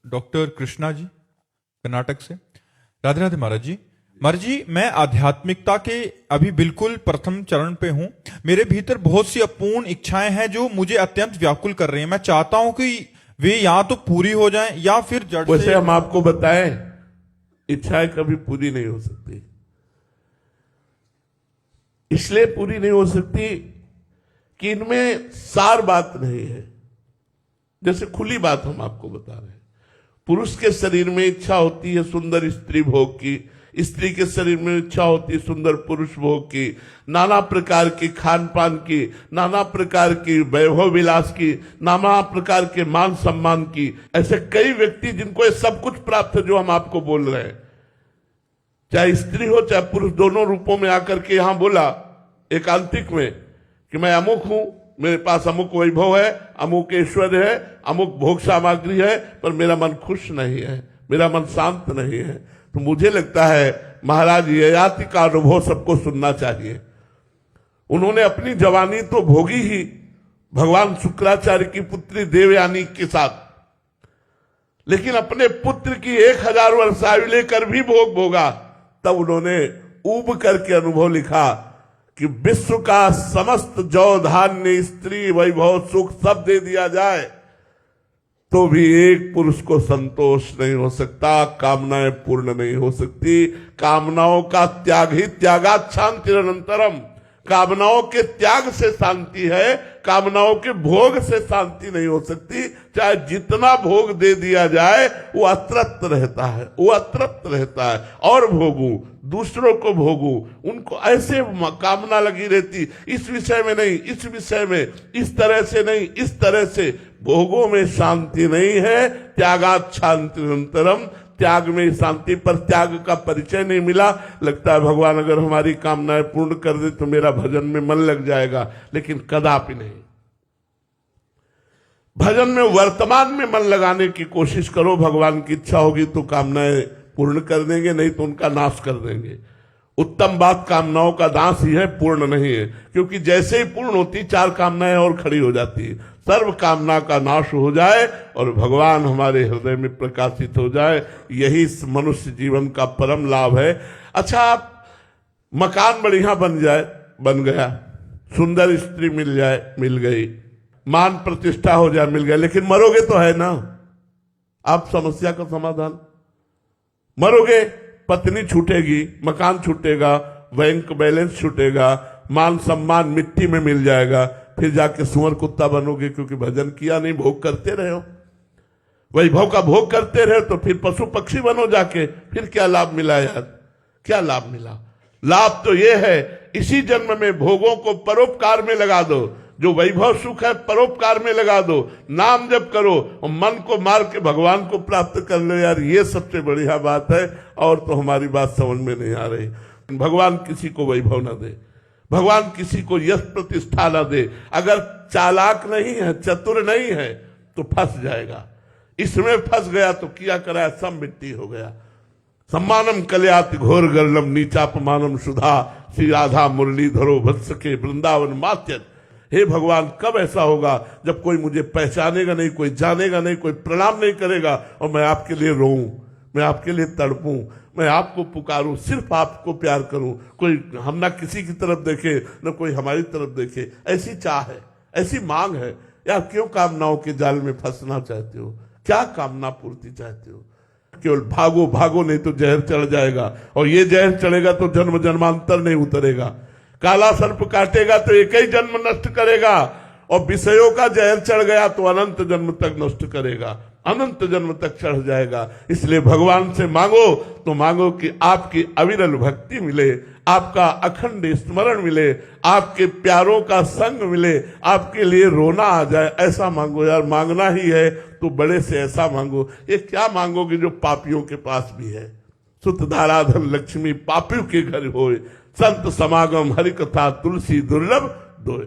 Doctor Krishna ji Karnataka से। राधे राधे महाराज जी। महाराज जी, मैं आध्यात्मिकता के अभी बिल्कुल प्रथम चरण पे हूं। मेरे भीतर बहुत सी अपूर्ण इच्छाएं हैं जो मुझे अत्यंत व्याकुल कर रही हैं। मैं चाहता हूं कि वे या तो पूरी हो जाएं या फिर जड़ से। वैसे हम आपको बताएं, इच्छाएं कभी पूरी नहीं हो सकती। इसलिए पूरी नहीं हो सकती कि इनमें सार बात नहीं है। जैसे खुली बात हम आपको बता रहे हैं, पुरुष के शरीर में इच्छा होती है सुंदर स्त्री भोग की, स्त्री के शरीर में इच्छा होती है सुंदर पुरुष भोग की, नाना प्रकार की खान पान की, नाना प्रकार की वैभव विलास की, नाना प्रकार के मान सम्मान की। ऐसे कई व्यक्ति जिनको ये सब कुछ प्राप्त है जो हम आपको बोल रहे हैं, चाहे स्त्री हो चाहे पुरुष, दोनों रूपों में आकर के यहां बोला एकांतिक में कि मैं अमुक हूं, मेरे पास अमुक वैभव है, अमुक ऐश्वर्य है, अमुक भोग सामग्री है, पर मेरा मन खुश नहीं है, मेरा मन शांत नहीं है। तो मुझे लगता है महाराज ययाति का अनुभव सबको सुनना चाहिए। उन्होंने अपनी जवानी तो भोगी ही भगवान शुक्राचार्य की पुत्री देवयानी के साथ, लेकिन अपने पुत्र की 1000 वर्ष आयु लेकर भी भोग भोगा। तब उन्होंने ऊब करके अनुभव लिखा कि विश्व का समस्त जौ धान्य स्त्री वैभव सुख सब दे दिया जाए तो भी एक पुरुष को संतोष नहीं हो सकता, कामनाएं पूर्ण नहीं हो सकती। कामनाओं का त्याग ही त्यागात् शांतिरनंतरम। कामनाओं के त्याग से शांति है, कामनाओं के भोग से शांति नहीं हो सकती। चाहे जितना भोग दे दिया जाए वो अतृप्त रहता है, वो अतृप्त रहता है। और भोगू, दूसरों को भोगू, उनको ऐसे कामना लगी रहती, इस विषय में नहीं, इस विषय में, इस तरह से नहीं, इस तरह से। भोगों में शांति नहीं है। त्यागात् शांतिरनंतरम, त्याग में शांति, पर त्याग का परिचय नहीं मिला। लगता है भगवान अगर हमारी कामनाएं पूर्ण कर दे तो मेरा भजन में मन लग जाएगा, लेकिन कदापि नहीं। भजन में वर्तमान में मन लगाने की कोशिश करो। भगवान की इच्छा होगी तो कामनाएं पूर्ण कर देंगे, नहीं तो उनका नाश कर देंगे। उत्तम बात कामनाओं का नाश ही है, पूर्ण नहीं है। क्योंकि जैसे ही पूर्ण होती 4 कामनाएं और खड़ी हो जाती है। सर्व कामना का नाश हो जाए और भगवान हमारे हृदय में प्रकाशित हो जाए, यही मनुष्य जीवन का परम लाभ है। अच्छा, आप मकान बढ़िया बन जाए, बन गया, सुंदर स्त्री मिल जाए, मिल गई, मान प्रतिष्ठा हो जाए, मिल गया, लेकिन मरोगे तो है ना। आप समस्या का समाधान, मरोगे, पत्नी छूटेगी, मकान छूटेगा, बैंक बैलेंस छूटेगा, मान सम्मान मिट्टी में मिल जाएगा, फिर जाके सुअर कुत्ता बनोगे क्योंकि भजन किया नहीं, भोग करते रहे हो, वैभव का भोग करते रहे, तो फिर पशु पक्षी बनो जाके। फिर क्या लाभ मिला यार, क्या लाभ मिला? लाभ तो ये है इसी जन्म में भोगों को परोपकार में लगा दो। जो वैभव सुख है परोपकार में लगा दो, नाम जप करो और मन को मार के भगवान को प्राप्त कर लो यार, ये सबसे बढ़िया बात है। और तो हमारी बात समझ में नहीं आ रही। भगवान किसी को वैभव ना दे, भगवान किसी को यश प्रतिष्ठा ना दे। अगर चालाक नहीं है, चतुर नहीं है तो फंस जाएगा। इसमें फंस गया तो किया कराया सब मिट्टी हो गया। सम्मानम कल्याति घोर गर्लम नीचापमानम सुधा, श्री राधा मुरलीधरो वत्स के वृंदावन मात्यन। हे भगवान, कब ऐसा होगा जब कोई मुझे पहचानेगा नहीं, कोई जानेगा नहीं, कोई प्रणाम नहीं करेगा और मैं आपके लिए रोऊं, मैं आपके लिए तड़पूं, मैं आपको पुकारूं, सिर्फ आपको प्यार करूं, कोई हम ना किसी की तरफ देखे न कोई हमारी तरफ देखे। ऐसी चाह है, ऐसी मांग है यार। क्यों कामनाओं के जाल में फंसना चाहते हो? क्या कामना पूर्ति चाहते हो? केवल भागो भागो, नहीं तो जहर चढ़ जाएगा, और ये जहर चढ़ेगा तो जन्म जन्मांतर नहीं उतरेगा। काला सर्प काटेगा तो एक ही जन्म नष्ट करेगा, और विषयों का जहर चढ़ गया तो अनंत जन्म तक नष्ट करेगा, अनंत जन्म तक चढ़ जाएगा। इसलिए भगवान से मांगो तो मांगो कि आपकी अविरल भक्ति मिले, आपका अखंड स्मरण मिले, आपके प्यारों का संग मिले, आपके लिए रोना आ जाए, ऐसा मांगो यार। मांगना ही है तो बड़े से ऐसा मांगो। ये क्या मांगोगे जो पापियों के पास भी है? सुत धाराधन लक्ष्मी पापियों के घर होए, संत समागम हरि कथा तुलसी दुर्लभ दोए।